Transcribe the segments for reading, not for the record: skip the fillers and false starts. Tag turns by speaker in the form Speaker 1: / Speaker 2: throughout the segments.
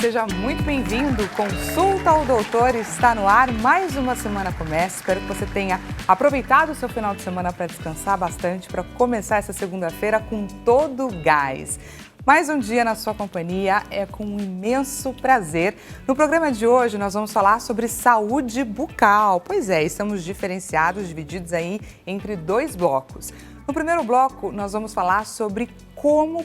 Speaker 1: seja muito bem-vindo. Consulta ao Doutor está no ar, mais uma semana começa. Espero que você tenha aproveitado o seu final de semana para descansar bastante, para começar essa segunda-feira com todo o gás. Mais um dia na sua companhia é com um imenso prazer. No programa de hoje nós vamos falar sobre saúde bucal. Pois é, estamos diferenciados, divididos aí entre dois blocos. No primeiro bloco nós vamos falar sobre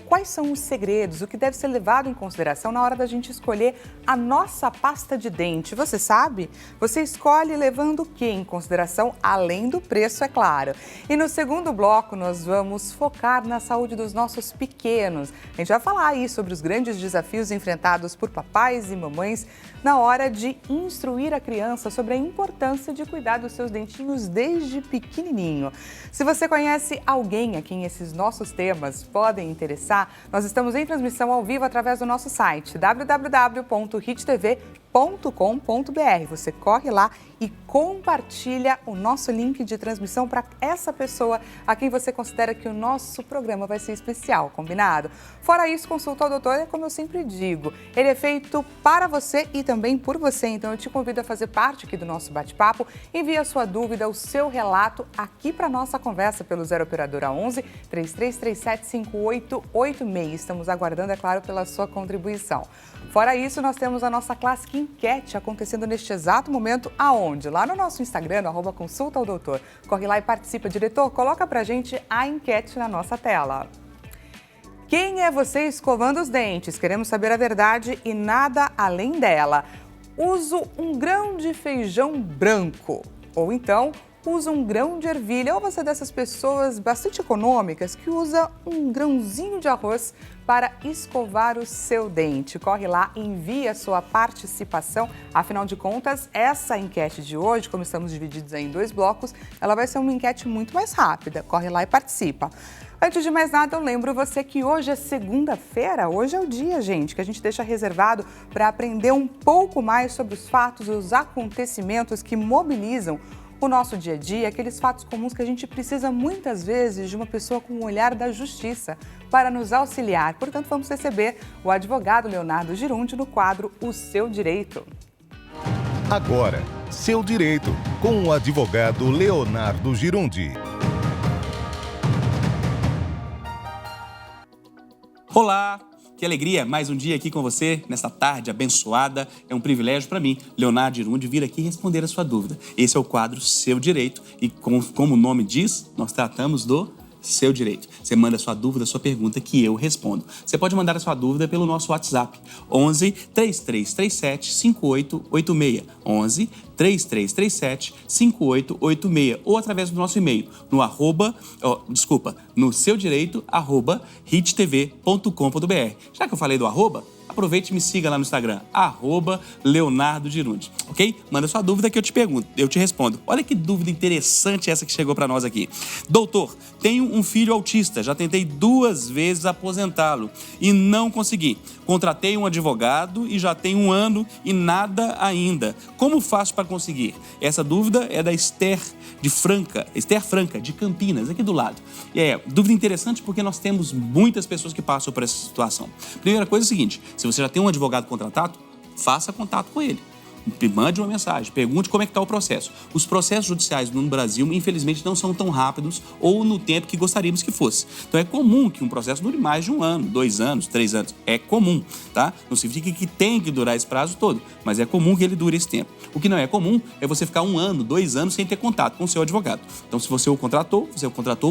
Speaker 1: quais são os segredos, o que deve ser levado em consideração na hora da gente escolher a nossa pasta de dente. Você sabe? Você escolhe levando o que em consideração, além do preço, é claro. E no segundo bloco nós vamos focar na saúde dos nossos pequenos. A gente vai falar aí sobre os grandes desafios enfrentados por papais e mamães na hora de instruir a criança sobre a importância de cuidar dos seus dentinhos desde pequenininho. Se você conhece alguém a quem esses nossos temas podem interessar, nós estamos em transmissão ao vivo através do nosso site www.hittv.com.br. Você corre lá e compartilha o nosso link de transmissão para essa pessoa a quem você considera que o nosso programa vai ser especial, combinado? Fora isso, Consulta ao Doutor é como eu sempre digo, ele é feito para você e também por você, então eu te convido a fazer parte aqui do nosso bate-papo. Envie a sua dúvida, o seu relato aqui para a nossa conversa pelo 0 Operadora 11 3337 5886. Estamos aguardando, é claro, pela sua contribuição. Fora isso, nós temos a nossa clássica enquete acontecendo neste exato momento, aonde? Lá no nosso Instagram, no @Consulta ao Doutor. Corre lá e participa. Diretor, coloca pra gente a enquete na nossa tela. Quem é você escovando os dentes? Queremos saber a verdade e nada além dela. Uso um grão de feijão branco. Ou então, usa um grão de ervilha, ou você é dessas pessoas bastante econômicas que usa um grãozinho de arroz para escovar o seu dente. Corre lá, envie a sua participação. Afinal de contas, essa enquete de hoje, como estamos divididos em dois blocos, ela vai ser uma enquete muito mais rápida. Corre lá e participa. Antes de mais nada, eu lembro você que hoje é segunda-feira, hoje é o dia, gente, que a gente deixa reservado para aprender um pouco mais sobre os fatos e os acontecimentos que mobilizam o nosso dia a dia, aqueles fatos comuns que a gente precisa muitas vezes de uma pessoa com o olhar da justiça para nos auxiliar. Portanto, vamos receber o advogado Leonardo Girundi no quadro O Seu Direito.
Speaker 2: Agora, Seu Direito, com o advogado Leonardo Girundi.
Speaker 3: Olá! Que alegria, mais um dia aqui com você, nesta tarde abençoada. É um privilégio para mim, Leonardo Girundi, vir aqui responder a sua dúvida. Esse é o quadro Seu Direito e, como o nome diz, nós tratamos do seu direito. Você manda a sua dúvida, a sua pergunta, que eu respondo. Você pode mandar a sua dúvida pelo nosso WhatsApp, 11 3337 5886. 11 3337 5886. Ou através do nosso e-mail, no seudireito@hittv.com.br. Já que eu falei do arroba, aproveite e me siga lá no Instagram, @Leonardo Girundi, ok? Manda sua dúvida que eu te pergunto, eu te respondo. Olha que dúvida interessante essa que chegou para nós aqui. Doutor, tenho um filho autista, já tentei 2 vezes aposentá-lo e não consegui. Contratei um advogado e já tem 1 ano e nada ainda. Como faço para conseguir? Essa dúvida é da Esther Franca, de Campinas, aqui do lado. Dúvida interessante porque nós temos muitas pessoas que passam por essa situação. Primeira coisa é o seguinte, se você já tem um advogado contratado, faça contato com ele. Mande uma mensagem, pergunte como é que está o processo. Os processos judiciais no Brasil, infelizmente, não são tão rápidos ou no tempo que gostaríamos que fosse. Então, é comum que um processo dure mais de 1 ano, 2 anos, 3 anos. É comum, tá? Não significa que tem que durar esse prazo todo, mas é comum que ele dure esse tempo. O que não é comum é você ficar 1 ano, 2 anos sem ter contato com o seu advogado. Então, se você o contratou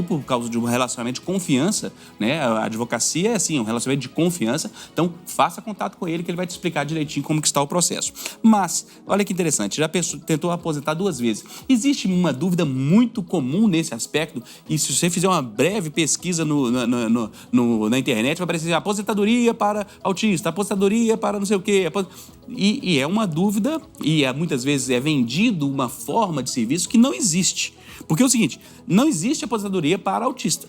Speaker 3: por causa de um relacionamento de confiança, né? A advocacia é assim, um relacionamento de confiança. Então, faça contato com ele que ele vai te explicar direitinho como que está o processo. Mas, olha que interessante, já tentou aposentar 2 vezes. Existe uma dúvida muito comum nesse aspecto, e se você fizer uma breve pesquisa na internet, vai aparecer aposentadoria para autista, aposentadoria para não sei o quê. E é uma dúvida, e muitas vezes é vendido uma forma de serviço que não existe. Porque é o seguinte, não existe aposentadoria para autista.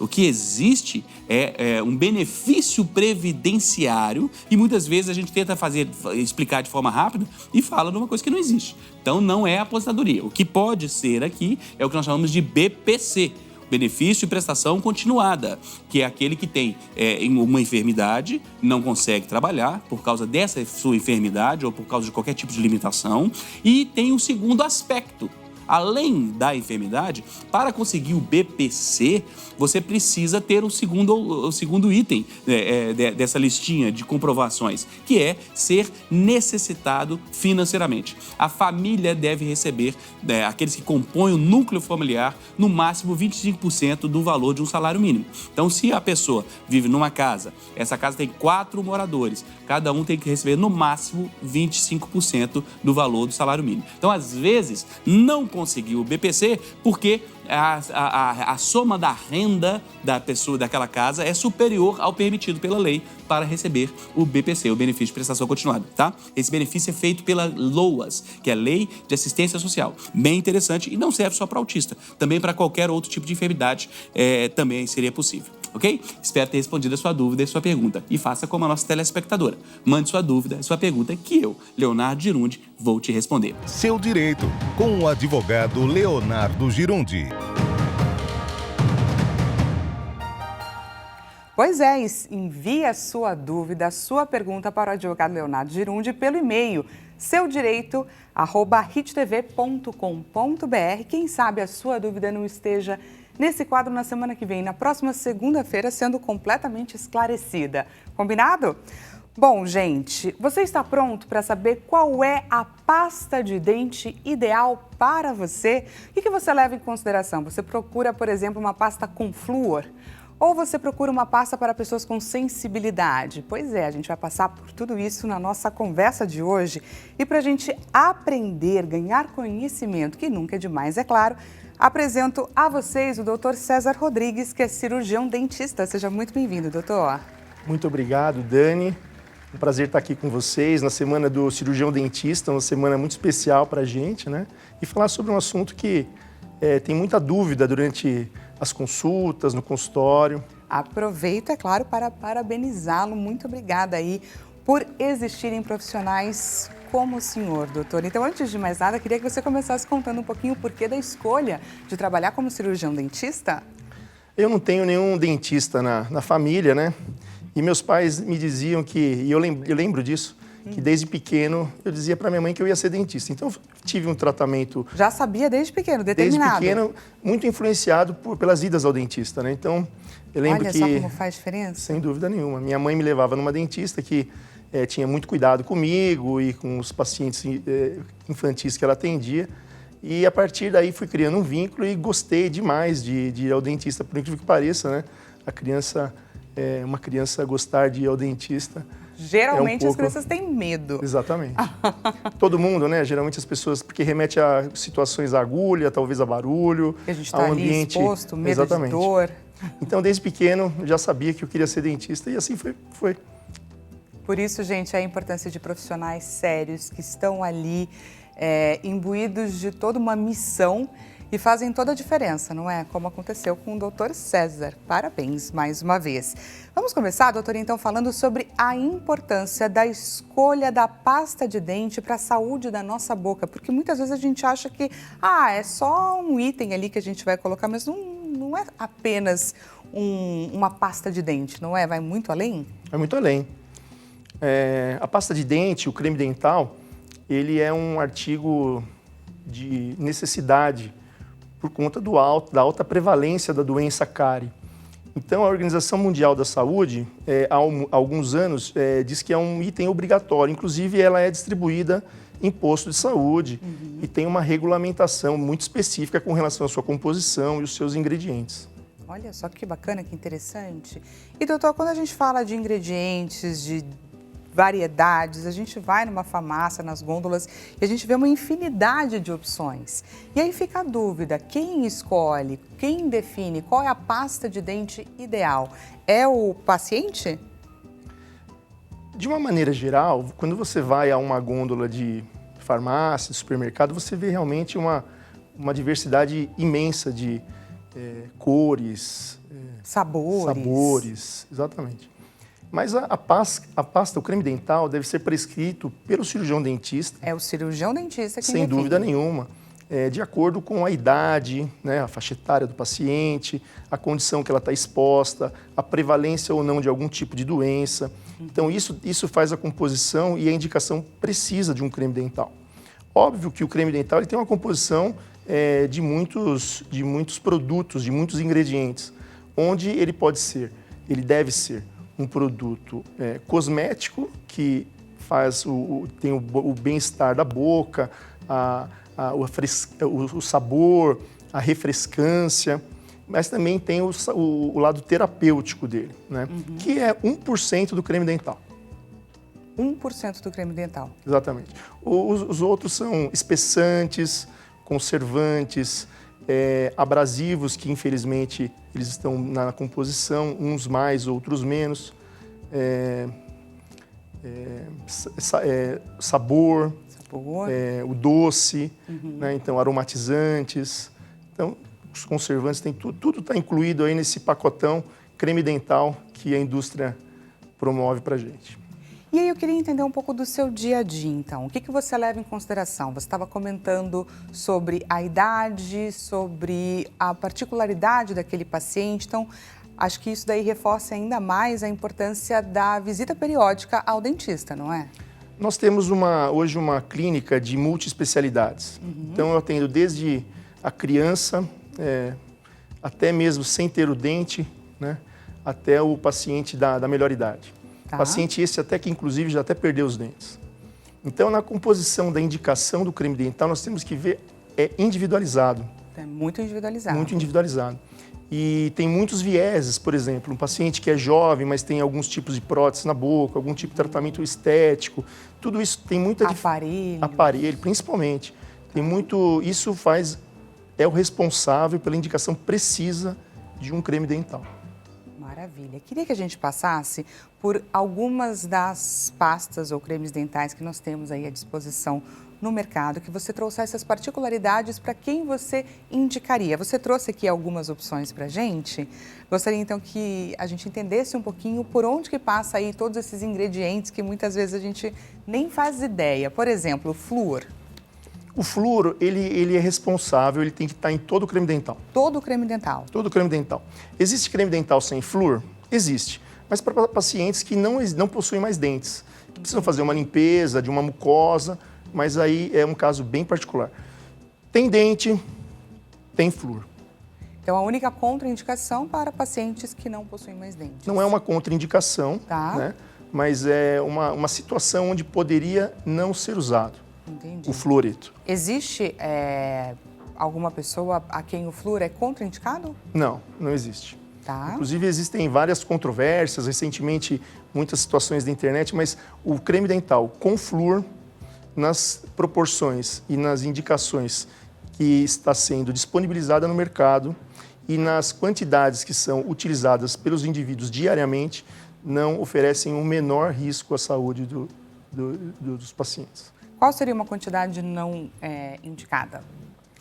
Speaker 3: O que existe é um benefício previdenciário e muitas vezes a gente tenta explicar de forma rápida e fala de uma coisa que não existe. Então não é aposentadoria. O que pode ser aqui é o que nós chamamos de BPC. benefício de prestação continuada, que é aquele que tem uma enfermidade, não consegue trabalhar por causa dessa sua enfermidade ou por causa de qualquer tipo de limitação. E tem um segundo aspecto. Além da enfermidade, para conseguir o BPC, você precisa ter o segundo item dessa listinha de comprovações, que é ser necessitado financeiramente. A família deve receber, aqueles que compõem o núcleo familiar, no máximo 25% do valor de um salário mínimo. Então, se a pessoa vive numa casa, essa casa tem 4 moradores, cada um tem que receber no máximo 25% do valor do salário mínimo. Então, às vezes, não conseguiu o BPC porque a soma da renda da pessoa daquela casa é superior ao permitido pela lei para receber o BPC, o benefício de prestação continuada, tá? Esse benefício é feito pela LOAS, que é a Lei de Assistência Social. Bem interessante e não serve só para autista, também para qualquer outro tipo de enfermidade também seria possível. Ok? Espero ter respondido a sua dúvida e a sua pergunta. E faça como a nossa telespectadora. Mande sua dúvida e sua pergunta que eu, Leonardo Girundi, vou te responder.
Speaker 2: Seu Direito, com o advogado Leonardo Girundi.
Speaker 1: Pois é, envie a sua dúvida, a sua pergunta para o advogado Leonardo Girundi pelo e-mail seudireito@hittv.com.br. Quem sabe a sua dúvida não esteja nesse quadro na semana que vem, na próxima segunda-feira, sendo completamente esclarecida. Combinado? Bom, gente, você está pronto para saber qual é a pasta de dente ideal para você? O que você leva em consideração? Você procura, por exemplo, uma pasta com flúor? Ou você procura uma pasta para pessoas com sensibilidade? Pois é, a gente vai passar por tudo isso na nossa conversa de hoje. E para a gente aprender, ganhar conhecimento, que nunca é demais, é claro, apresento a vocês o Dr. César Rodrigues, que é cirurgião dentista. Seja muito bem-vindo, doutor.
Speaker 4: Muito obrigado, Dani. Um prazer estar aqui com vocês na semana do cirurgião dentista, uma semana muito especial para a gente, né? E falar sobre um assunto que tem muita dúvida durante as consultas, no consultório.
Speaker 1: Aproveito, é claro, para parabenizá-lo. Muito obrigada aí por existirem profissionais como o senhor, doutor. Então, antes de mais nada, queria que você começasse contando um pouquinho o porquê da escolha de trabalhar como cirurgião dentista.
Speaker 4: Eu não tenho nenhum dentista na família, né? E meus pais me diziam e eu lembro disso, que desde pequeno eu dizia para minha mãe que eu ia ser dentista. Então, eu tive um tratamento...
Speaker 1: Já sabia desde pequeno, determinado?
Speaker 4: Desde pequeno, muito influenciado pelas idas ao dentista, né? Então, eu lembro
Speaker 1: Olha
Speaker 4: que...
Speaker 1: Olha só como faz diferença.
Speaker 4: Sem dúvida nenhuma. Minha mãe me levava numa dentista que tinha muito cuidado comigo e com os pacientes infantis que ela atendia. E, a partir daí, fui criando um vínculo e gostei demais de ir ao dentista, por incrível que pareça, né? Uma criança gostar de ir ao dentista...
Speaker 1: Geralmente as crianças têm medo.
Speaker 4: Exatamente. Todo mundo, né? Geralmente as pessoas, porque remete a situações a agulha, talvez a barulho,
Speaker 1: que a gente está
Speaker 4: um
Speaker 1: ali
Speaker 4: ambiente
Speaker 1: exposto, medo
Speaker 4: exatamente.
Speaker 1: De dor.
Speaker 4: Então, desde pequeno, já sabia que eu queria ser dentista e assim foi.
Speaker 1: Por isso, gente, a importância de profissionais sérios que estão ali imbuídos de toda uma missão e fazem toda a diferença, não é? Como aconteceu com o Dr. César. Parabéns mais uma vez. Vamos começar, doutor, então, falando sobre a importância da escolha da pasta de dente para a saúde da nossa boca, porque muitas vezes a gente acha que é só um item ali que a gente vai colocar, mas não é apenas uma pasta de dente, não é? Vai muito além?
Speaker 4: Vai muito além. A pasta de dente, o creme dental, ele é um artigo de necessidade por conta da alta prevalência da doença cárie. Então, a Organização Mundial da Saúde, há alguns anos, diz que é um item obrigatório. Inclusive, ela é distribuída em posto de saúde e tem uma regulamentação muito específica com relação à sua composição e os seus ingredientes.
Speaker 1: Olha só que bacana, que interessante. E, doutor, quando a gente fala de ingredientes, de variedades, a gente vai numa farmácia, nas gôndolas, e a gente vê uma infinidade de opções. E aí fica a dúvida, quem escolhe, quem define qual é a pasta de dente ideal? É o paciente?
Speaker 4: De uma maneira geral, quando você vai a uma gôndola de farmácia, de supermercado, você vê realmente uma diversidade imensa de cores, sabores, exatamente. Mas a pasta, o creme dental, deve ser prescrito pelo cirurgião dentista.
Speaker 1: É o cirurgião dentista que
Speaker 4: sem dúvida nenhuma. de acordo com a idade, né, a faixa etária do paciente, a condição que ela está exposta, a prevalência ou não de algum tipo de doença. Então, isso faz a composição e a indicação precisa de um creme dental. Óbvio que o creme dental ele tem uma composição de muitos produtos, de muitos ingredientes, onde ele deve ser um produto cosmético, que tem o bem-estar da boca, o sabor, a refrescância, mas também tem o lado terapêutico dele, né? Que é 1% do creme dental.
Speaker 1: 1% do creme dental.
Speaker 4: Exatamente. Os outros são espessantes, conservantes, abrasivos, que infelizmente eles estão na composição, uns mais, outros menos. Sabor, o doce, né? Então aromatizantes. Então, os conservantes, tudo está incluído aí nesse pacotão creme dental que a indústria promove para a gente.
Speaker 1: E aí eu queria entender um pouco do seu dia a dia, então. O que você leva em consideração? Você estava comentando sobre a idade, sobre a particularidade daquele paciente. Então, acho que isso daí reforça ainda mais a importância da visita periódica ao dentista, não é?
Speaker 4: Nós temos hoje uma clínica de multiespecialidades. Então, eu atendo desde a criança, até mesmo sem ter o dente, né, até o paciente da melhor idade. Tá. Paciente esse até que, inclusive, já até perdeu os dentes. Então, na composição da indicação do creme dental, nós temos que ver, individualizado.
Speaker 1: É muito individualizado.
Speaker 4: Muito individualizado. E tem muitos vieses, por exemplo, um paciente que é jovem, mas tem alguns tipos de prótese na boca, algum tipo de tratamento estético, tudo isso tem muita... Aparelho, principalmente. Tem muito... Isso é o responsável pela indicação precisa de um creme dental.
Speaker 1: Maravilha. Queria que a gente passasse por algumas das pastas ou cremes dentais que nós temos aí à disposição no mercado, que você trouxesse essas particularidades para quem você indicaria. Você trouxe aqui algumas opções para a gente. Gostaria então que a gente entendesse um pouquinho por onde que passa aí todos esses ingredientes que muitas vezes a gente nem faz ideia. Por exemplo, o flúor.
Speaker 4: O flúor, ele é responsável, ele tem que estar em todo o creme dental.
Speaker 1: Todo o creme dental?
Speaker 4: Todo o creme dental. Existe creme dental sem flúor? Existe. Mas para pacientes que não possuem mais dentes, que precisam fazer uma limpeza de uma mucosa, mas aí é um caso bem particular. Tem dente, tem flúor.
Speaker 1: Então, a única contraindicação para pacientes que não possuem mais dentes.
Speaker 4: Não é uma contraindicação, né? Mas é uma situação onde poderia não ser usado.
Speaker 1: Entendi.
Speaker 4: O fluoreto.
Speaker 1: Existe alguma pessoa a quem o flúor é contraindicado?
Speaker 4: Não, não existe.
Speaker 1: Tá.
Speaker 4: Inclusive, existem várias controvérsias, recentemente, muitas situações da internet, mas o creme dental com flúor, nas proporções e nas indicações que está sendo disponibilizada no mercado e nas quantidades que são utilizadas pelos indivíduos diariamente, não oferecem um menor risco à saúde dos pacientes.
Speaker 1: Qual seria uma quantidade não indicada?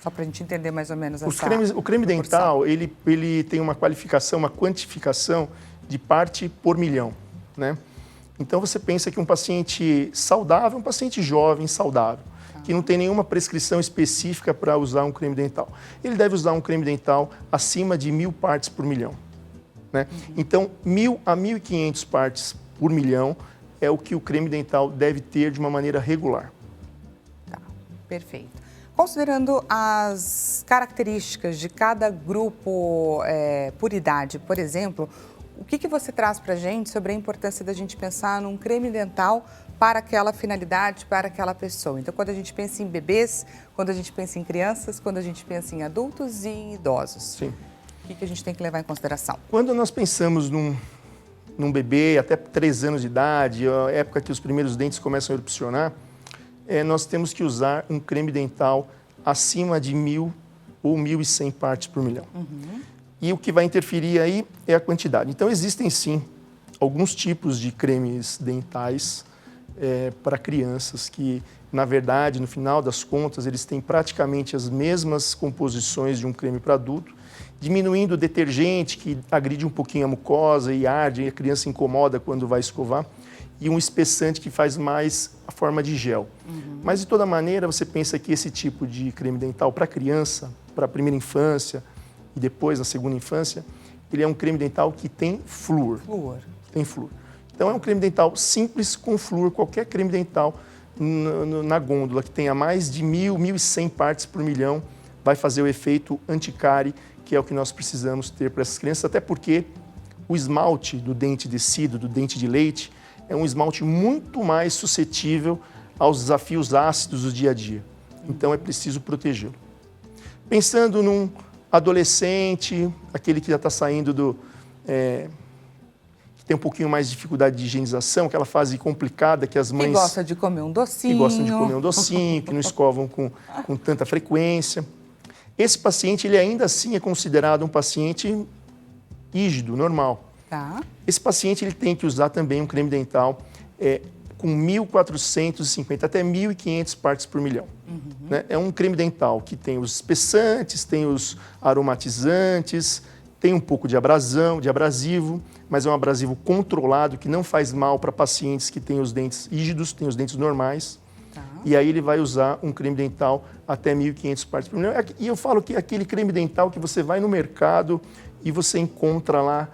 Speaker 1: Só para a gente entender mais ou menos essa
Speaker 4: O creme dental, ele tem uma qualificação, uma quantificação de parte por milhão, né? Então, você pensa que um paciente saudável, um paciente jovem, saudável, que não tem nenhuma prescrição específica para usar um creme dental. Ele deve usar um creme dental acima de 1.000 partes por milhão, né? Então, 1.000 a 1.500 partes por milhão é o que o creme dental deve ter de uma maneira regular.
Speaker 1: Tá, perfeito. Considerando as características de cada grupo por idade, por exemplo, o que você traz para a gente sobre a importância da gente pensar num creme dental para aquela finalidade, para aquela pessoa? Então, quando a gente pensa em bebês, quando a gente pensa em crianças, quando a gente pensa em adultos e em idosos,
Speaker 4: sim,
Speaker 1: o que a gente tem que levar em consideração?
Speaker 4: Quando nós pensamos num bebê até 3 anos de idade, a época que os primeiros dentes começam a erupcionar, nós temos que usar um creme dental acima de 1.000 ou 1.100 partes por milhão. E o que vai interferir aí é a quantidade. Então, existem sim alguns tipos de cremes dentais para crianças que, na verdade, no final das contas, eles têm praticamente as mesmas composições de um creme para adulto, diminuindo o detergente que agride um pouquinho a mucosa e arde, e a criança incomoda quando vai escovar. e um espessante que faz mais a forma de gel. Mas, de toda maneira, você pensa que esse tipo de creme dental para criança, para a primeira infância e depois na segunda infância, ele é um creme dental que tem flúor. Tem flúor. Então, é um creme dental simples com flúor. Qualquer creme dental na gôndola que tenha mais de 1.000, 1.100 partes por milhão vai fazer o efeito anticárie, que é o que nós precisamos ter para essas crianças, até porque o esmalte do dente descido, do dente de leite, é um esmalte muito mais suscetível aos desafios ácidos do dia a dia. Então, é preciso protegê-lo. Pensando num adolescente, aquele que já está saindo que tem um pouquinho mais de dificuldade de higienização, aquela fase complicada que as mães...
Speaker 1: Que gosta de comer um docinho.
Speaker 4: Que gostam de comer um docinho, que não escovam com tanta frequência. Esse paciente, ele ainda assim é considerado um paciente rígido, normal.
Speaker 1: Tá.
Speaker 4: Esse paciente, ele tem que usar também um creme dental com 1.450 até 1.500 partes por milhão. Né? É um creme dental que tem os espessantes, tem os aromatizantes, tem um pouco de abrasivo, mas é um abrasivo controlado que não faz mal para pacientes que têm os dentes rígidos, têm os dentes normais.
Speaker 1: Tá.
Speaker 4: E aí ele vai usar um creme dental até 1.500 partes por milhão. E eu falo que é aquele creme dental que você vai no mercado e você encontra lá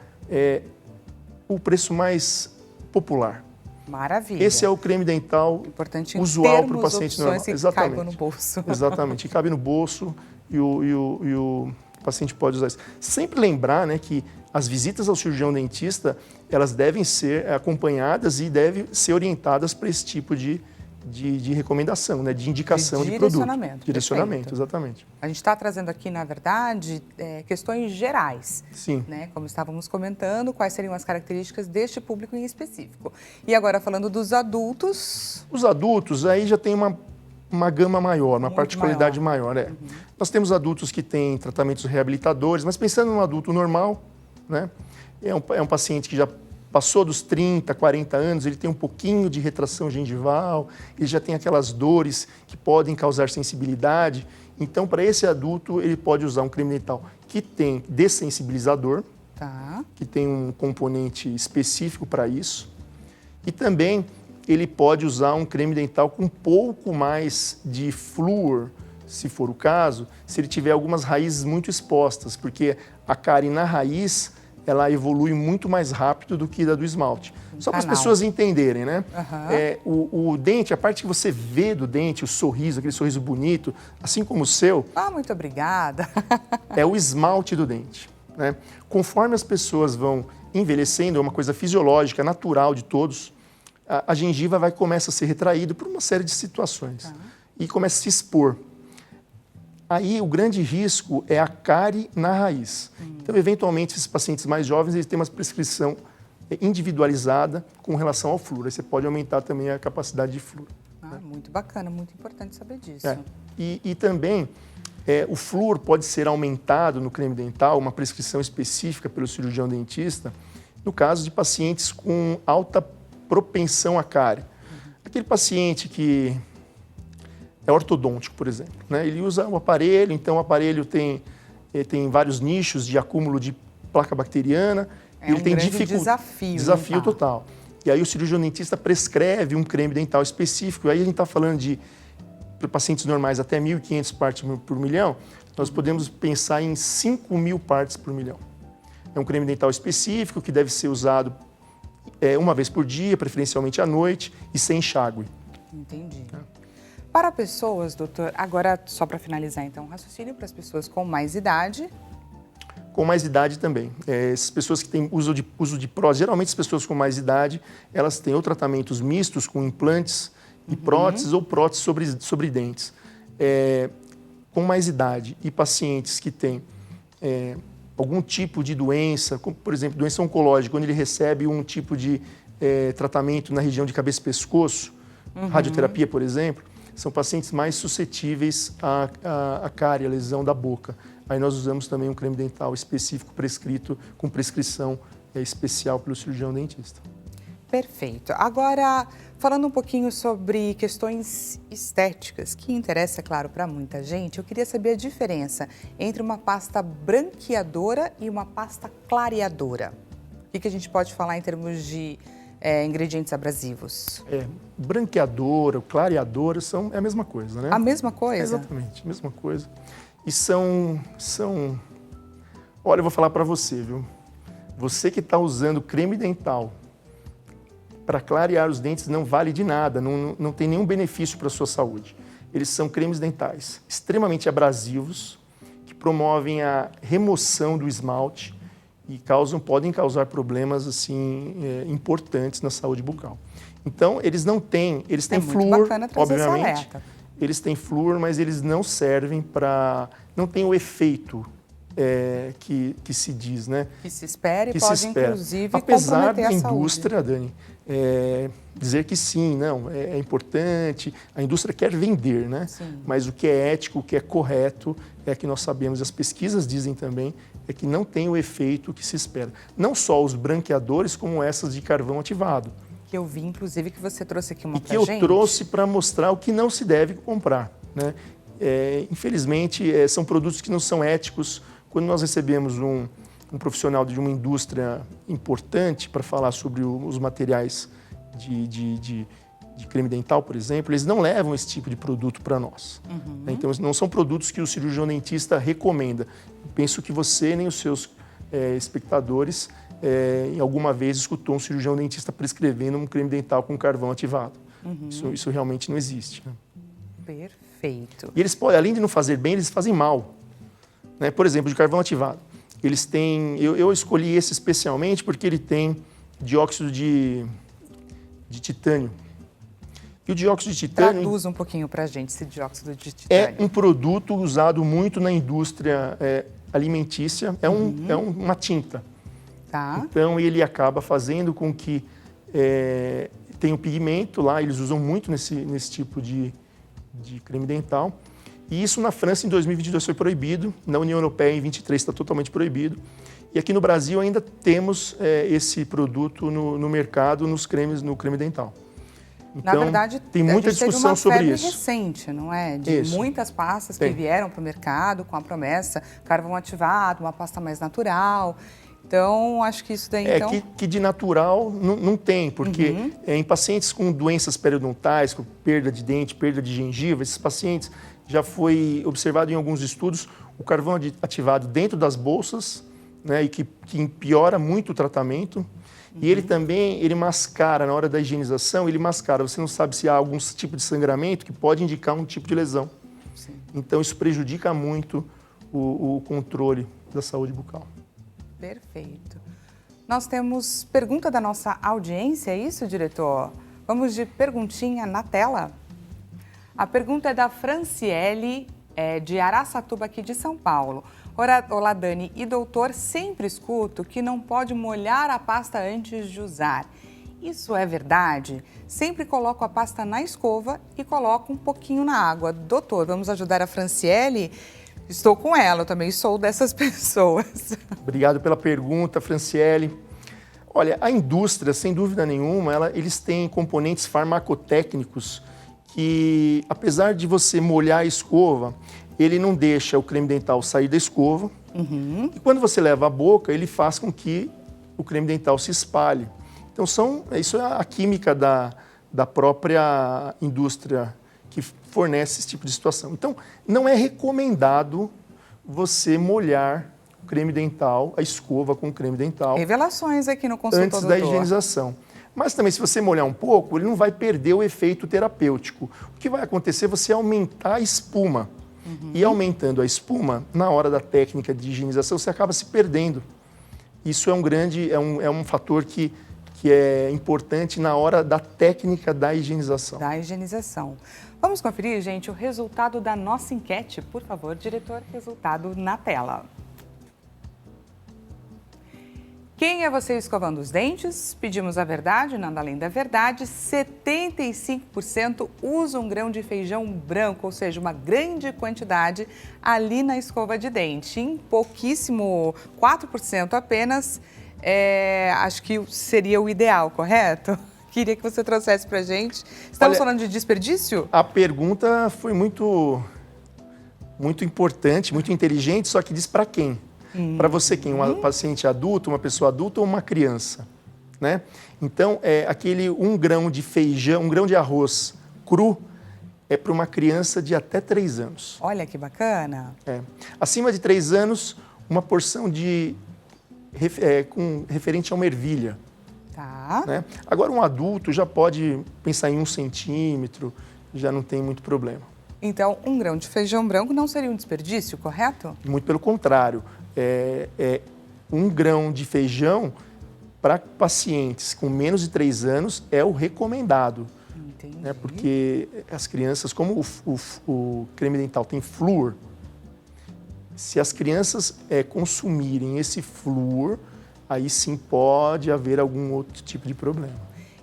Speaker 4: o preço mais popular.
Speaker 1: Maravilha.
Speaker 4: Esse é o creme dental
Speaker 1: importante
Speaker 4: usual para o paciente normal.
Speaker 1: Exatamente. Caiba no bolso.
Speaker 4: Exatamente, cabe no bolso e o paciente pode usar isso. Sempre lembrar, né, que as visitas ao cirurgião dentista, elas devem ser acompanhadas e devem ser orientadas para esse tipo de recomendação, né, de indicação de produto. Direcionamento,
Speaker 1: perfeito.
Speaker 4: Exatamente.
Speaker 1: A gente está trazendo aqui, na verdade, questões gerais.
Speaker 4: Sim.
Speaker 1: Né, como estávamos comentando, quais seriam as características deste público em específico. E agora, falando dos adultos...
Speaker 4: Os adultos, aí já tem uma gama maior, uma particularidade maior. Nós temos adultos que têm tratamentos reabilitadores, mas pensando num adulto normal, né, é um paciente que já passou dos 30, 40 anos, ele tem um pouquinho de retração gengival, ele já tem aquelas dores que podem causar sensibilidade. Então, para esse adulto, ele pode usar um creme dental que tem dessensibilizador,
Speaker 1: Tá.
Speaker 4: que tem um componente específico para isso, e também ele pode usar um creme dental com um pouco mais de flúor, se for o caso, se ele tiver algumas raízes muito expostas, porque a cárie na raiz, ela evolui muito mais rápido do que a do esmalte. Só para as pessoas entenderem, né? O dente, a parte que você vê do dente, o sorriso, aquele sorriso bonito, assim como o seu...
Speaker 1: Ah, muito obrigada.
Speaker 4: É o esmalte do dente, né? Conforme as pessoas vão envelhecendo, é uma coisa fisiológica, natural de todos, a gengiva começa a ser retraída por uma série de situações e começa a se expor. Aí o grande risco é a cárie na raiz. Então, eventualmente, esses pacientes mais jovens eles têm uma prescrição individualizada com relação ao flúor. Aí você pode aumentar também a capacidade de flúor.
Speaker 1: Ah, muito bacana, muito importante saber disso.
Speaker 4: E também o flúor pode ser aumentado no creme dental, uma prescrição específica pelo cirurgião dentista, no caso de pacientes com alta propensão à cárie. Aquele paciente que é ortodôntico, por exemplo, né? Ele usa o aparelho, então o aparelho tem vários nichos de acúmulo de placa bacteriana.
Speaker 1: Ele tem
Speaker 4: desafio total. E aí o cirurgião dentista prescreve um creme dental específico. Aí a gente está falando de pacientes normais até 1.500 partes por milhão, nós podemos pensar em 5.000 partes por milhão. É um creme dental específico que deve ser usado uma vez por dia, preferencialmente à noite, e sem enxágue.
Speaker 1: Entendi. Para pessoas, doutor, agora só para finalizar então o raciocínio, para as pessoas com mais idade...
Speaker 4: Com mais idade também. Essas pessoas que têm uso de prótese, geralmente as pessoas com mais idade, elas têm ou tratamentos mistos com implantes e próteses ou próteses sobre dentes. Com mais idade e pacientes que têm algum tipo de doença, como, por exemplo, doença oncológica, quando ele recebe um tipo de tratamento na região de cabeça e pescoço, radioterapia, por exemplo, são pacientes mais suscetíveis à cárie, à lesão da boca. Aí nós usamos também um creme dental específico prescrito, com prescrição especial pelo cirurgião dentista.
Speaker 1: Perfeito. Agora, falando um pouquinho sobre questões estéticas, que interessa, é claro, para muita gente, eu queria saber a diferença entre uma pasta branqueadora e uma pasta clareadora. O que a gente pode falar em termos de ingredientes abrasivos?
Speaker 4: Branqueador, clareador, é a mesma coisa, né?
Speaker 1: A mesma coisa?
Speaker 4: Exatamente, a mesma coisa. E são... Olha, eu vou falar para você, viu? Você que está usando creme dental para clarear os dentes não vale de nada, não tem nenhum benefício para a sua saúde. Eles são cremes dentais extremamente abrasivos, que promovem a remoção do esmalte e podem causar problemas assim, importantes na saúde bucal. Então, eles têm flúor, obviamente. Eles têm flúor, mas eles não servem para... Não tem o efeito que se diz, né?
Speaker 1: Que se espera e pode, inclusive,
Speaker 4: apesar
Speaker 1: comprometer a
Speaker 4: da indústria, Dani, dizer que sim, não, é importante, a indústria quer vender, né?
Speaker 1: Sim.
Speaker 4: Mas o que é ético, o que é correto, é que nós sabemos, as pesquisas dizem também, é que não tem o efeito que se espera. Não só os branqueadores, como essas de carvão ativado.
Speaker 1: Que eu vi, inclusive, que você trouxe aqui uma pra
Speaker 4: gente.
Speaker 1: E que
Speaker 4: eu trouxe para mostrar o que não se deve comprar, né? Infelizmente, são produtos que não são éticos. Quando nós recebemos um profissional de uma indústria importante para falar sobre os materiais de creme dental, por exemplo, eles não levam esse tipo de produto para nós. Uhum. Então, não são produtos que o cirurgião dentista recomenda. Eu penso que você nem os seus espectadores em alguma vez escutou um cirurgião dentista prescrevendo um creme dental com carvão ativado. Uhum. Isso realmente não existe. Né?
Speaker 1: Perfeito.
Speaker 4: E eles podem, além de não fazer bem, eles fazem mal. Né? Por exemplo, de carvão ativado. Eles têm... Eu escolhi esse especialmente porque ele tem dióxido de titânio. E o dióxido de titânio...
Speaker 1: Traduz um pouquinho para a gente esse dióxido de titânio.
Speaker 4: É um produto usado muito na indústria alimentícia. É uma tinta.
Speaker 1: Tá.
Speaker 4: Então, ele acaba fazendo com que tenha um pigmento lá. Eles usam muito nesse tipo de creme dental. E isso na França em 2022 foi proibido, na União Europeia em 2023 está totalmente proibido. E aqui no Brasil ainda temos esse produto no mercado, no creme dental. Então,
Speaker 1: na verdade,
Speaker 4: tem muita discussão sobre isso.
Speaker 1: Recente, não é? De muitas pastas que vieram para o mercado com a promessa carvão ativado, uma pasta mais natural. Então, acho que isso daí,
Speaker 4: que de natural não tem, porque em pacientes com doenças periodontais, com perda de dente, perda de gengiva, esses pacientes já foi observado em alguns estudos o carvão ativado dentro das bolsas, né, e que piora muito o tratamento. E ele também, ele mascara, na hora da higienização, ele mascara. Você não sabe se há algum tipo de sangramento que pode indicar um tipo de lesão. Sim. Então, isso prejudica muito o controle da saúde bucal.
Speaker 1: Perfeito. Nós temos pergunta da nossa audiência, é isso, diretor? Vamos de perguntinha na tela. A pergunta é da Franciele, de Araçatuba, aqui de São Paulo. Olá, Dani e doutor, sempre escuto que não pode molhar a pasta antes de usar. Isso é verdade? Sempre coloco a pasta na escova e coloco um pouquinho na água. Doutor, vamos ajudar a Franciele? Estou com ela, eu também sou dessas pessoas.
Speaker 4: Obrigado pela pergunta, Franciele. Olha, a indústria, sem dúvida nenhuma, eles têm componentes farmacotécnicos que, apesar de você molhar a escova, ele não deixa o creme dental sair da escova. Uhum. E quando você leva à boca, ele faz com que o creme dental se espalhe. Então, isso é a química da própria indústria que fornece esse tipo de situação. Então, não é recomendado você molhar o creme dental, a escova com o creme dental.
Speaker 1: Revelações aqui no consultório.
Speaker 4: Antes da higienização. Mas também, se você molhar um pouco, ele não vai perder o efeito terapêutico. O que vai acontecer é você aumentar a espuma. Uhum. E aumentando a espuma, na hora da técnica de higienização, você acaba se perdendo. Isso é um fator que é importante na hora da técnica da higienização.
Speaker 1: Da higienização. Vamos conferir, gente, o resultado da nossa enquete. Por favor, diretor, resultado na tela. Quem é você escovando os dentes? Pedimos a verdade, nada além da verdade. 75% usa um grão de feijão branco, ou seja, uma grande quantidade ali na escova de dente. Em pouquíssimo, 4% apenas, acho que seria o ideal, correto? Queria que você trouxesse para a gente. Estamos falando de desperdício?
Speaker 4: A pergunta foi muito importante, muito inteligente, só que diz para quem? Para você quem? Um paciente adulto, uma pessoa adulta ou uma criança? né? Então, aquele 1 grão de feijão, 1 grão de arroz cru é para uma criança de até 3 anos.
Speaker 1: Olha que bacana.
Speaker 4: Acima de 3 anos, uma porção referente a uma ervilha.
Speaker 1: Tá.
Speaker 4: Né? Agora, um adulto já pode pensar em 1 centímetro, já não tem muito problema.
Speaker 1: Então, 1 grão de feijão branco não seria um desperdício, correto?
Speaker 4: Muito pelo contrário. 1 grão de feijão para pacientes com menos de 3 anos é o recomendado.
Speaker 1: Entendi.
Speaker 4: Né? Porque as crianças, como o creme dental tem flúor, se as crianças consumirem esse flúor, aí sim pode haver algum outro tipo de problema.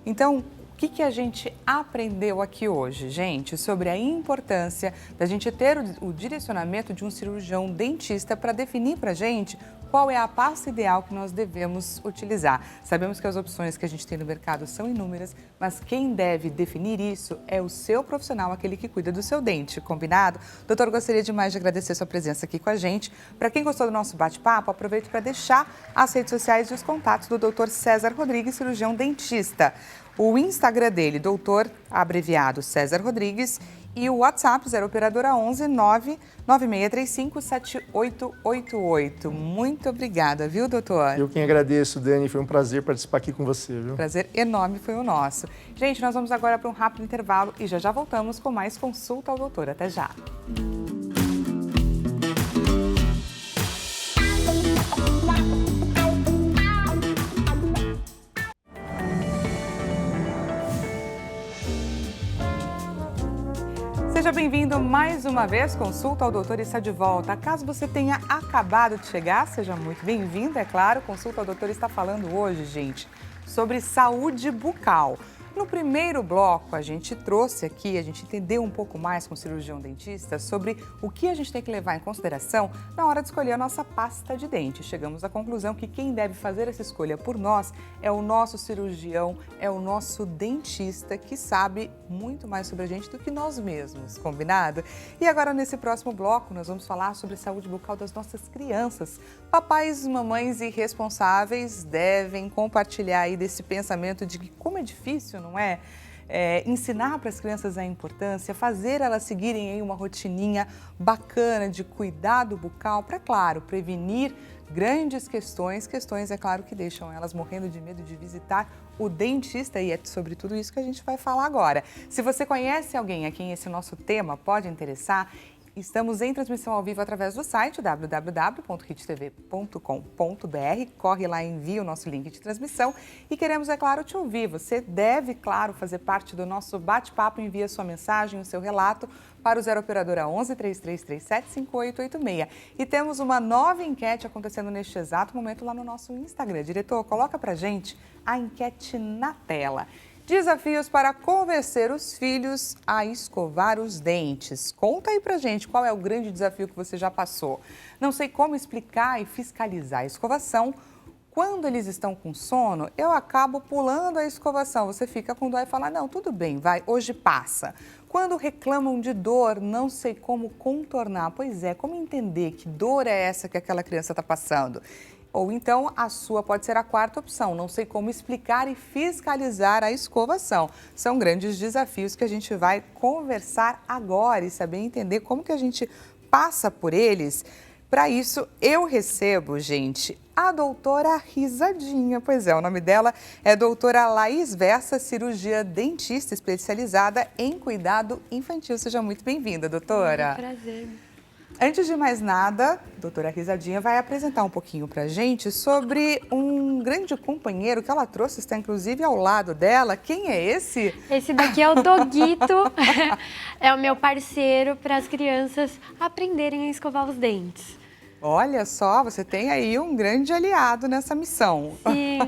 Speaker 1: Então, o que a gente aprendeu aqui hoje, gente, sobre a importância da gente ter o direcionamento de um cirurgião dentista para definir para a gente qual é a pasta ideal que nós devemos utilizar. Sabemos que as opções que a gente tem no mercado são inúmeras, mas quem deve definir isso é o seu profissional, aquele que cuida do seu dente, combinado? Doutor, gostaria demais de agradecer sua presença aqui com a gente. Para quem gostou do nosso bate-papo, aproveito para deixar as redes sociais e os contatos do Dr. César Rodrigues, cirurgião dentista. O Instagram dele, doutor, abreviado César Rodrigues, e o WhatsApp, 0 operadora 11 99635 7888. Muito obrigada, viu, doutor?
Speaker 4: Eu quem agradeço, Dani. Foi um prazer participar aqui com você, viu?
Speaker 1: Prazer enorme foi o nosso. Gente, nós vamos agora para um rápido intervalo e já voltamos com mais Consulta ao Doutor. Até já. Seja bem-vindo mais uma vez, Consulta ao Doutor está de volta. Caso você tenha acabado de chegar, seja muito bem-vindo, é claro. Consulta ao Doutor está falando hoje, gente, sobre saúde bucal. No primeiro bloco, a gente trouxe aqui, a gente entendeu um pouco mais com o cirurgião dentista sobre o que a gente tem que levar em consideração na hora de escolher a nossa pasta de dente. Chegamos à conclusão que quem deve fazer essa escolha por nós é o nosso cirurgião, é o nosso dentista, que sabe muito mais sobre a gente do que nós mesmos, combinado? E agora, nesse próximo bloco, nós vamos falar sobre a saúde bucal das nossas crianças. Papais, mamães e responsáveis devem compartilhar aí desse pensamento de que como é difícil, não é? Ensinar para as crianças a importância, fazer elas seguirem aí uma rotininha bacana de cuidado bucal para, claro, prevenir grandes questões, é claro, que deixam elas morrendo de medo de visitar o dentista, e é sobre tudo isso que a gente vai falar agora. Se você conhece alguém a quem esse nosso tema pode interessar, estamos em transmissão ao vivo através do site www.hittv.com.br. Corre lá e envia o nosso link de transmissão e queremos, é claro, te ouvir. Você deve, claro, fazer parte do nosso bate-papo. Envia sua mensagem, o seu relato para o 0 operadora 11 3337 5886. E temos uma nova enquete acontecendo neste exato momento lá no nosso Instagram. Diretor, coloca pra gente a enquete na tela. Desafios para convencer os filhos a escovar os dentes. Conta aí pra gente qual é o grande desafio que você já passou. Não sei como explicar e fiscalizar a escovação. Quando eles estão com sono, eu acabo pulando a escovação. Você fica com dó e fala, não, tudo bem, vai, hoje passa. Quando reclamam de dor, não sei como contornar. Pois é, como entender que dor é essa que aquela criança está passando? Ou então, a sua pode ser a quarta opção, não sei como explicar e fiscalizar a escovação. São grandes desafios que a gente vai conversar agora e saber entender como que a gente passa por eles. Para isso, eu recebo, gente, a doutora Risadinha. Pois é, o nome dela é doutora Laís Versa, cirurgia dentista especializada em cuidado infantil. Seja muito bem-vinda, doutora.
Speaker 5: É um prazer.
Speaker 1: Antes de mais nada, a doutora Risadinha vai apresentar um pouquinho pra gente sobre um grande companheiro que ela trouxe, está inclusive ao lado dela. Quem é esse?
Speaker 5: Esse daqui é o Doguito, é o meu parceiro para as crianças aprenderem a escovar os dentes.
Speaker 1: Olha só, você tem aí um grande aliado nessa missão.
Speaker 5: Sim,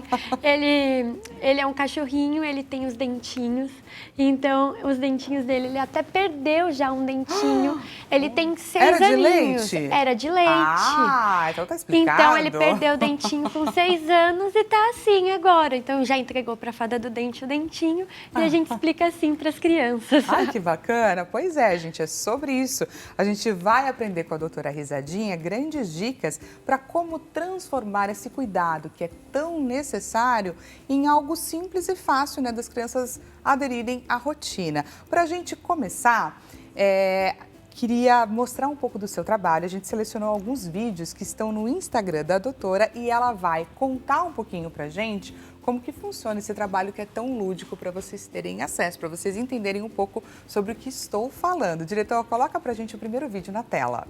Speaker 5: ele é um cachorrinho, ele tem os dentinhos, então os dentinhos dele, ele até perdeu já um dentinho, ele tem 6
Speaker 1: Era de
Speaker 5: aninhos.
Speaker 1: leite?
Speaker 5: Era de leite.
Speaker 1: Ah, então tá explicado.
Speaker 5: Então ele perdeu o dentinho com 6 anos e tá assim agora. Então já entregou para a fada do dente o dentinho e a gente explica assim para as crianças.
Speaker 1: Ai, que bacana. Pois é, gente, é sobre isso. A gente vai aprender com a doutora Risadinha grandes grandes dicas para como transformar esse cuidado que é tão necessário em algo simples e fácil, né, das crianças aderirem à rotina. Para a gente começar, queria mostrar um pouco do seu trabalho. A gente selecionou alguns vídeos que estão no Instagram da doutora e ela vai contar um pouquinho para a gente como que funciona esse trabalho que é tão lúdico para vocês terem acesso, para vocês entenderem um pouco sobre o que estou falando. Diretor, coloca para a gente o primeiro vídeo na tela.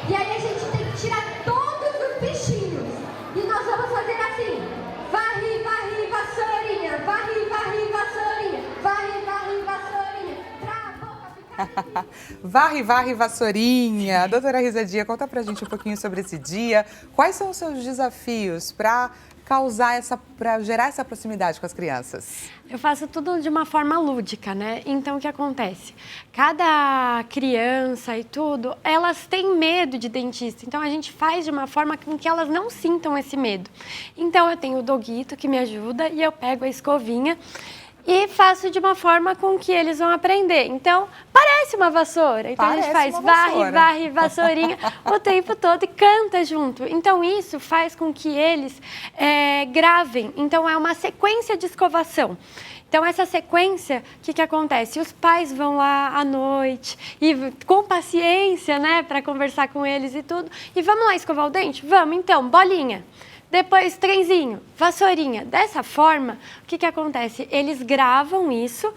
Speaker 6: E aí a gente tem que tirar todos os bichinhos. E nós vamos fazer assim. Varre, varre, vassourinha. Varre, varre, vassourinha. Varre, varre, vassourinha. Pra boca ficar...
Speaker 1: Varre, varre, vassourinha. Doutora Risadinha, conta pra gente um pouquinho sobre esse dia. Quais são os seus desafios para gerar essa proximidade com as crianças?
Speaker 5: Eu faço tudo de uma forma lúdica, né? Então, o que acontece? Cada criança e tudo, elas têm medo de dentista. Então, a gente faz de uma forma com que elas não sintam esse medo. Então, eu tenho o Doguito que me ajuda e eu pego a escovinha e faço de uma forma com que eles vão aprender. Então, parece uma vassoura. Então, a gente faz varre, varre, vassourinha o tempo todo e canta junto. Então, isso faz com que eles gravem. Então, é uma sequência de escovação. Então, essa sequência, o que acontece? Os pais vão lá à noite e com paciência, né, para conversar com eles e tudo. E vamos lá escovar o dente? Vamos, então, bolinha. Depois, trenzinho, vassourinha. Dessa forma, o que acontece? Eles gravam isso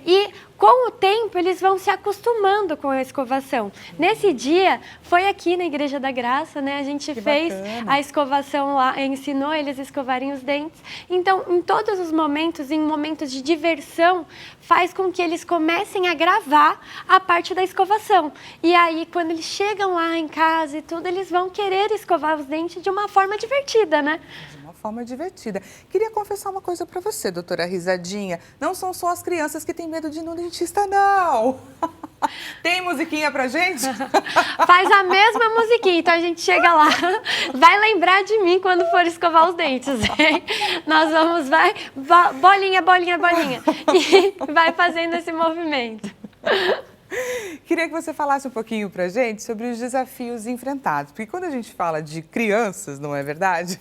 Speaker 5: e, com o tempo, eles vão se acostumando com a escovação. Nesse dia, foi aqui na Igreja da Graça, né? A gente fez a escovação lá, ensinou eles a escovarem os dentes. Então, em todos os momentos, em momentos de diversão, faz com que eles comecem a gravar a parte da escovação. E aí, quando eles chegam lá em casa e tudo, eles vão querer escovar os dentes de uma forma divertida, né?
Speaker 1: De uma forma divertida. Queria confessar uma coisa para você, doutora Risadinha. Não são só as crianças que têm medo de ir no dentista, não. Tem musiquinha pra gente?
Speaker 5: Faz a mesma musiquinha, então a gente chega lá, vai lembrar de mim quando for escovar os dentes, hein? Nós vamos, bolinha, bolinha, bolinha, e vai fazendo esse movimento.
Speaker 1: Queria que você falasse um pouquinho pra gente sobre os desafios enfrentados, porque quando a gente fala de crianças, não é verdade?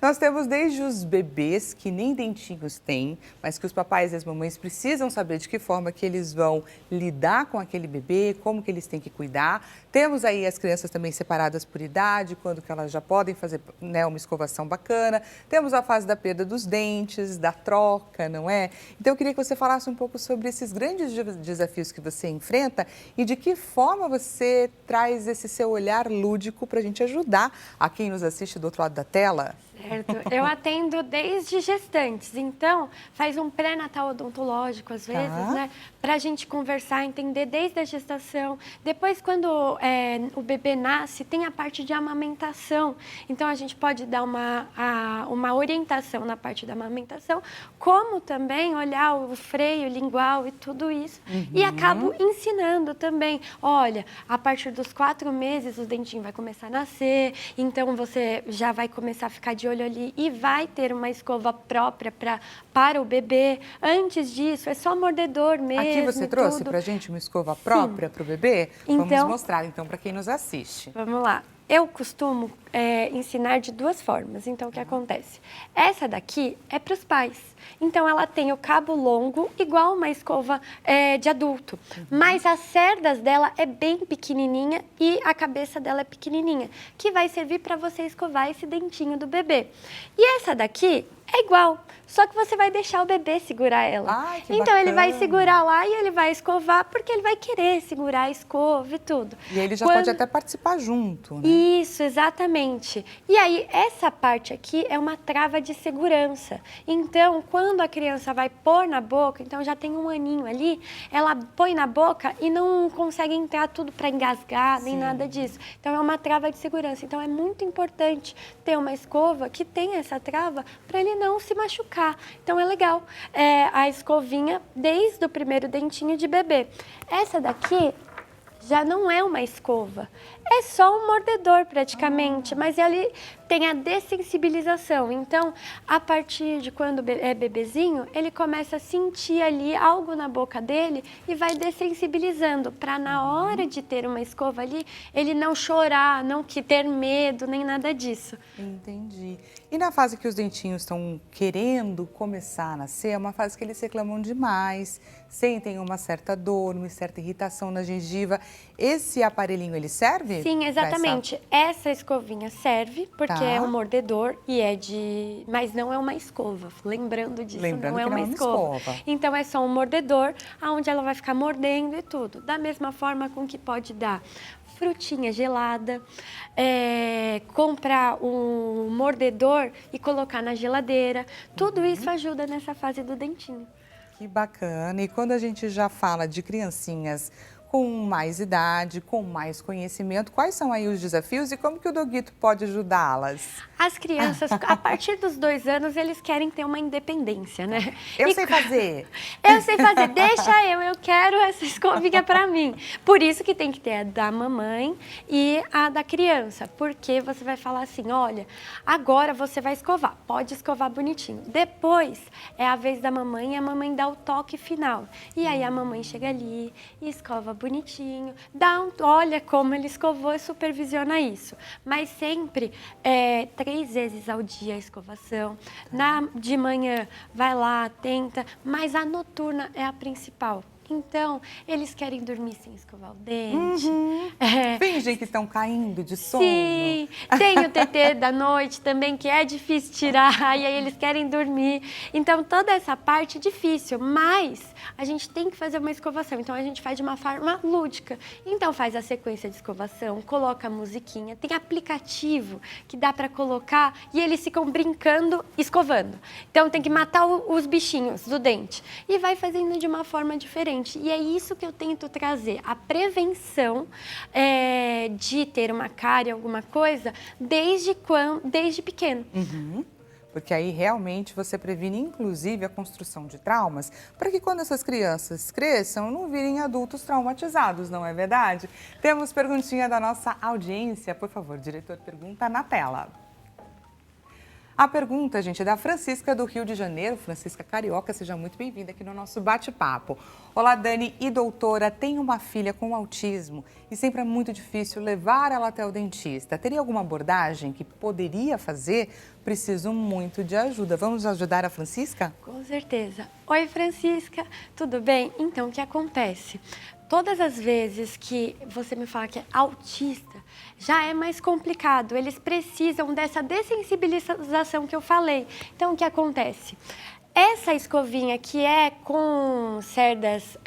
Speaker 1: Nós temos desde os bebês que nem dentinhos têm, mas que os papais e as mamães precisam saber de que forma que eles vão lidar com aquele bebê, como que eles têm que cuidar. Temos aí as crianças também separadas por idade, quando que elas já podem fazer, né, uma escovação bacana. Temos a fase da perda dos dentes, da troca, não é? Então eu queria que você falasse um pouco sobre esses grandes desafios que você enfrenta e de que forma você traz esse seu olhar lúdico para a gente ajudar a quem nos assiste do outro lado da tela.
Speaker 5: Certo. Eu atendo desde gestantes, então faz um pré-natal odontológico às vezes, né? Para a gente conversar, entender desde a gestação. Depois, quando o bebê nasce, tem a parte de amamentação. Então, a gente pode dar uma orientação na parte da amamentação, como também olhar o freio lingual e tudo isso. E acabo ensinando também. Olha, a partir dos 4 meses, o dentinho vai começar a nascer, então você já vai começar a ficar de olho ali e vai ter uma escova própria para o bebê. Antes disso, é só mordedor mesmo.
Speaker 1: Aqui você trouxe para a gente uma escova própria para o bebê?
Speaker 5: Então,
Speaker 1: vamos mostrar então para quem nos assiste.
Speaker 5: Vamos lá. Eu costumo ensinar de 2 formas. Então, o que acontece? Essa daqui é para os pais. Então, ela tem o cabo longo, igual uma escova de adulto. Mas as cerdas dela é bem pequenininha e a cabeça dela é pequenininha, que vai servir para você escovar esse dentinho do bebê. E essa daqui é igual, só que você vai deixar o bebê segurar ela.
Speaker 1: Ai, que
Speaker 5: então ele vai
Speaker 1: bacana.
Speaker 5: segurar lá e ele vai escovar, porque ele vai querer segurar a escova e tudo.
Speaker 1: E aí ele já pode até participar junto, né?
Speaker 5: Isso, exatamente. E aí, essa parte aqui é uma trava de segurança. Então, quando a criança vai pôr na boca, então já tem um aninho ali, ela põe na boca e não consegue entrar tudo para engasgar, nem nada disso. Então, é uma trava de segurança. Então, é muito importante ter uma escova que tenha essa trava para ele não se machucar. Então, é legal a escovinha desde o primeiro dentinho de bebê. Essa daqui já não é uma escova, é só um mordedor praticamente, mas ele tem a dessensibilização. Então, a partir de quando é bebezinho, ele começa a sentir ali algo na boca dele e vai dessensibilizando, para na hora de ter uma escova ali, ele não chorar, não ter medo, nem nada disso.
Speaker 1: Entendi. E na fase que os dentinhos estão querendo começar a nascer, é uma fase que eles reclamam demais, sentem uma certa dor, uma certa irritação na gengiva. Esse aparelhinho, ele serve?
Speaker 5: Sim, exatamente. Essa escovinha serve, porque é um mordedor e mas não é uma escova. Lembrando disso,
Speaker 1: Lembrando
Speaker 5: não é
Speaker 1: que
Speaker 5: uma
Speaker 1: não é uma
Speaker 5: escova.
Speaker 1: escova.
Speaker 5: Então é só um mordedor, onde ela vai ficar mordendo e tudo. Da mesma forma com que pode dar frutinha gelada, comprar um mordedor e colocar na geladeira. Tudo isso ajuda nessa fase do dentinho.
Speaker 1: Que bacana. E quando a gente já fala de criancinhas com mais idade, com mais conhecimento, quais são aí os desafios e como que o Doguito pode ajudá-las?
Speaker 5: As crianças, a partir dos 2 anos, eles querem ter uma independência, né?
Speaker 1: Eu sei fazer.
Speaker 5: Eu sei fazer, deixa eu quero essa escovinha pra mim. Por isso que tem que ter a da mamãe e a da criança, porque você vai falar assim, olha, agora você vai escovar, pode escovar bonitinho. Depois é a vez da mamãe e a mamãe dá o toque final. E aí a mamãe chega ali e escova bonitinho, olha como ele escovou e supervisiona isso. Mas sempre 3 vezes ao dia a escovação. De manhã, vai lá, tenta, mas a noturna é a principal. Então, eles querem dormir sem escovar o dente.
Speaker 1: Fingem que estão caindo de sono.
Speaker 5: Sim, tem o TT da noite também, que é difícil tirar, e aí eles querem dormir. Então, toda essa parte é difícil, mas a gente tem que fazer uma escovação. Então, a gente faz de uma forma lúdica. Então, faz a sequência de escovação, coloca a musiquinha, tem aplicativo que dá para colocar e eles ficam brincando, escovando. Então, tem que matar os bichinhos do dente. E vai fazendo de uma forma diferente. E é isso que eu tento trazer, a prevenção de ter uma cárie, alguma coisa, desde pequeno.
Speaker 1: Porque aí realmente você previne, inclusive, a construção de traumas, para que quando essas crianças cresçam, não virem adultos traumatizados, não é verdade? Temos perguntinha da nossa audiência. Por favor, diretor, pergunta na tela. A pergunta, gente, é da Francisca, do Rio de Janeiro. Francisca Carioca, seja muito bem-vinda aqui no nosso bate-papo. Olá, Dani e doutora, tenho uma filha com autismo e sempre é muito difícil levar ela até o dentista. Teria alguma abordagem que poderia fazer? Preciso muito de ajuda. Vamos ajudar a Francisca?
Speaker 5: Com certeza. Oi, Francisca, tudo bem? Então, o que acontece? Todas as vezes que você me fala que é autista, já é mais complicado. Eles precisam dessa dessensibilização que eu falei. Então, o que acontece? Essa escovinha que é com cerdas,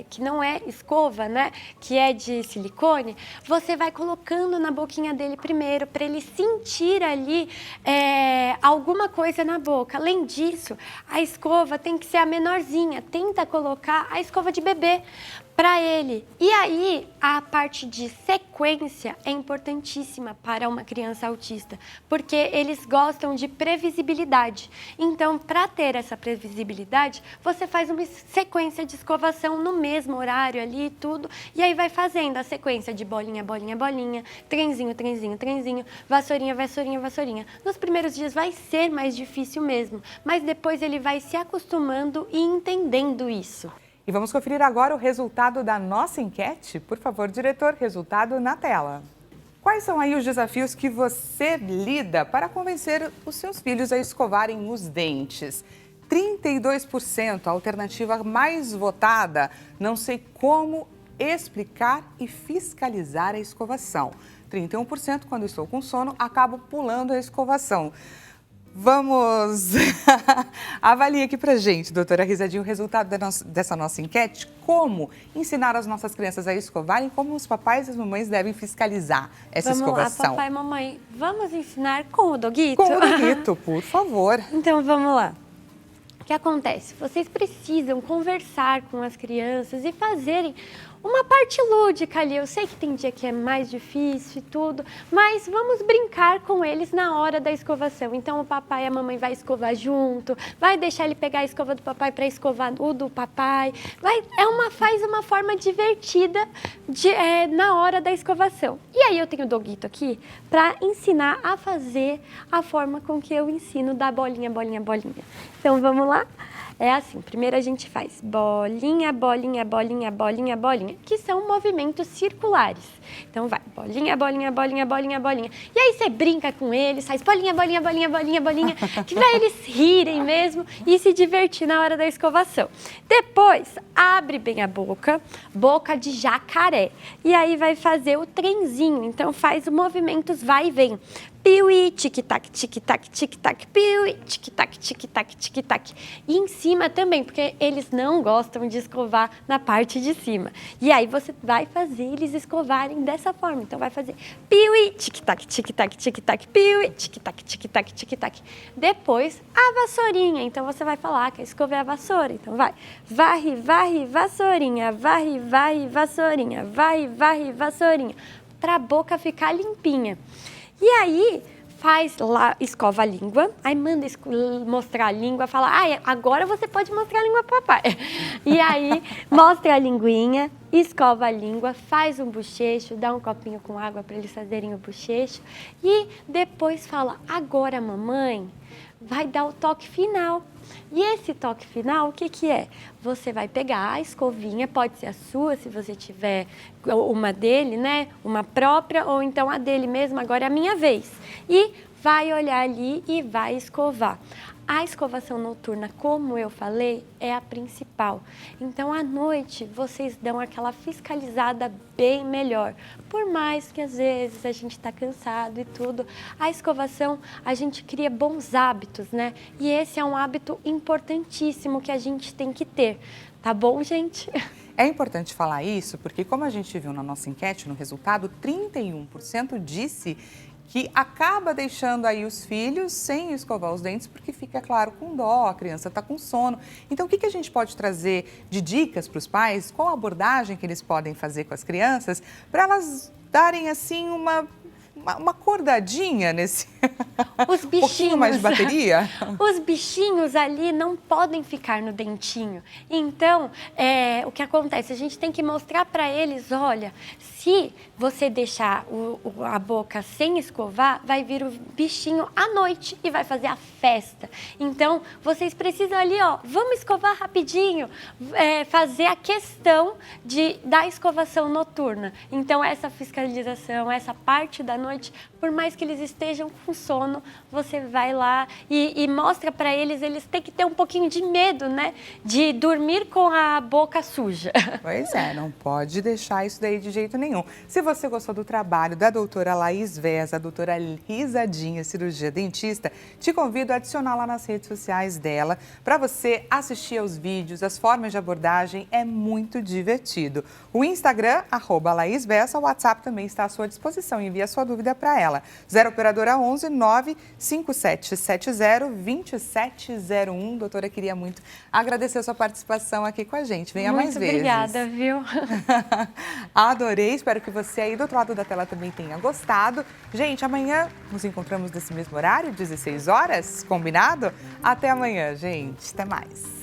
Speaker 5: que não é escova, né? Que é de silicone, você vai colocando na boquinha dele primeiro, para ele sentir ali alguma coisa na boca. Além disso, a escova tem que ser a menorzinha. Tenta colocar a escova de bebê para ele. E aí, a parte de sequência é importantíssima para uma criança autista, porque eles gostam de previsibilidade. Então, para ter essa previsibilidade, você faz uma sequência de escovação no mesmo horário ali e tudo, e aí vai fazendo a sequência de bolinha, bolinha, bolinha, trenzinho, trenzinho, trenzinho, vassourinha, vassourinha, vassourinha. Nos primeiros dias vai ser mais difícil mesmo, mas depois ele vai se acostumando e entendendo isso.
Speaker 1: E vamos conferir agora o resultado da nossa enquete. Por favor, diretor, resultado na tela. Quais são aí os desafios que você lida para convencer os seus filhos a escovarem os dentes? 32%, a alternativa mais votada, não sei como explicar e fiscalizar a escovação. 31%, quando estou com sono, acabo pulando a escovação. Vamos avaliar aqui pra gente, doutora Risadinha, o resultado dessa nossa enquete. Como ensinar as nossas crianças a escovarem, como os papais e as mamães devem fiscalizar essa escovação.
Speaker 5: Vamos lá, papai e mamãe, vamos ensinar com o Doguito?
Speaker 1: Com o Doguito, por favor.
Speaker 5: Então, vamos lá. O que acontece? Vocês precisam conversar com as crianças e fazerem uma parte lúdica ali. Eu sei que tem dia que é mais difícil e tudo, mas vamos brincar com eles na hora da escovação. Então, o papai e a mamãe vai escovar junto, vai deixar ele pegar a escova do papai para escovar o do papai. Faz uma forma divertida na hora da escovação. E aí eu tenho o Doguito aqui para ensinar a fazer a forma com que eu ensino da bolinha, bolinha, bolinha. Então, vamos lá? É assim, primeiro a gente faz bolinha, bolinha, bolinha, bolinha, bolinha, que são movimentos circulares. Então vai, bolinha, bolinha, bolinha, bolinha, bolinha. E aí você brinca com eles, faz bolinha, bolinha, bolinha, bolinha, bolinha, que pra eles rirem mesmo e se divertir na hora da escovação. Depois, abre bem a boca, boca de jacaré. E aí vai fazer o trenzinho, então faz os movimentos vai e vem. Piuí, tic-tac, tic-tac, tic-tac, piuí, tic-tac, tic-tac, tic-tac. E em cima também, porque eles não gostam de escovar na parte de cima. E aí você vai fazer eles escovarem dessa forma. Então vai fazer piuí, tic-tac, tic-tac, tic-tac, piuí, tic-tac, tic-tac, tic-tac. Depois, a vassourinha. Então você vai falar que a escova é a vassoura. Então vai, varre, varre, vassourinha, varre, varre, vassourinha, varre, varre, vassourinha. Pra boca ficar limpinha. E aí, faz lá, escova a língua, aí manda mostrar a língua, fala, agora você pode mostrar a língua pro papai. E aí, mostra a linguinha, escova a língua, faz um bochecho, dá um copinho com água para eles fazerem o bochecho. E depois fala, agora mamãe, vai dar o toque final. E esse toque final, o que que é? Você vai pegar a escovinha, pode ser a sua, se você tiver uma dele, né? Uma própria, ou então a dele mesmo, agora é a minha vez. E vai olhar ali e vai escovar. A escovação noturna, como eu falei, é a principal. Então, à noite, vocês dão aquela fiscalizada bem melhor. Por mais que, às vezes, a gente está cansado e tudo, a escovação, a gente cria bons hábitos, né? E esse é um hábito importantíssimo que a gente tem que ter. Tá bom, gente?
Speaker 1: É importante falar isso porque, como a gente viu na nossa enquete, no resultado, 31% disse que acaba deixando aí os filhos sem escovar os dentes porque fica, claro, com dó, a criança está com sono. Então, o que a gente pode trazer de dicas para os pais? Qual a abordagem que eles podem fazer com as crianças para elas darem, assim, uma acordadinha nesse
Speaker 5: Os bichinhos,
Speaker 1: um pouquinho mais de bateria?
Speaker 5: Os bichinhos ali não podem ficar no dentinho. Então, o que acontece? A gente tem que mostrar para eles, olha, se você deixar a boca sem escovar, vai vir o bichinho à noite e vai fazer a festa. Então, vocês precisam ali, ó, vamos escovar rapidinho, fazer a questão da escovação noturna. Então, essa fiscalização, essa parte da noite, por mais que eles estejam com sono, você vai lá e mostra para eles, eles têm que ter um pouquinho de medo, né? De dormir com a boca suja.
Speaker 1: Pois é, não pode deixar isso daí de jeito nenhum. Se você gostou do trabalho da doutora Laís Vez, a doutora Risadinha, cirurgia dentista, te convido a adicionar lá nas redes sociais dela para você assistir aos vídeos, as formas de abordagem, é muito divertido. O Instagram, @LaísVez, o WhatsApp também está à sua disposição, envie a sua dúvida para ela. 0 operadora 11 95770 2701. Doutora, queria muito agradecer a sua participação aqui com a gente. Venha mais vezes.
Speaker 5: Muito obrigada, viu?
Speaker 1: Adorei, espero que você aí do outro lado da tela também tenha gostado. Gente, amanhã nos encontramos nesse mesmo horário, 16 horas, combinado? Até amanhã, gente. Até mais.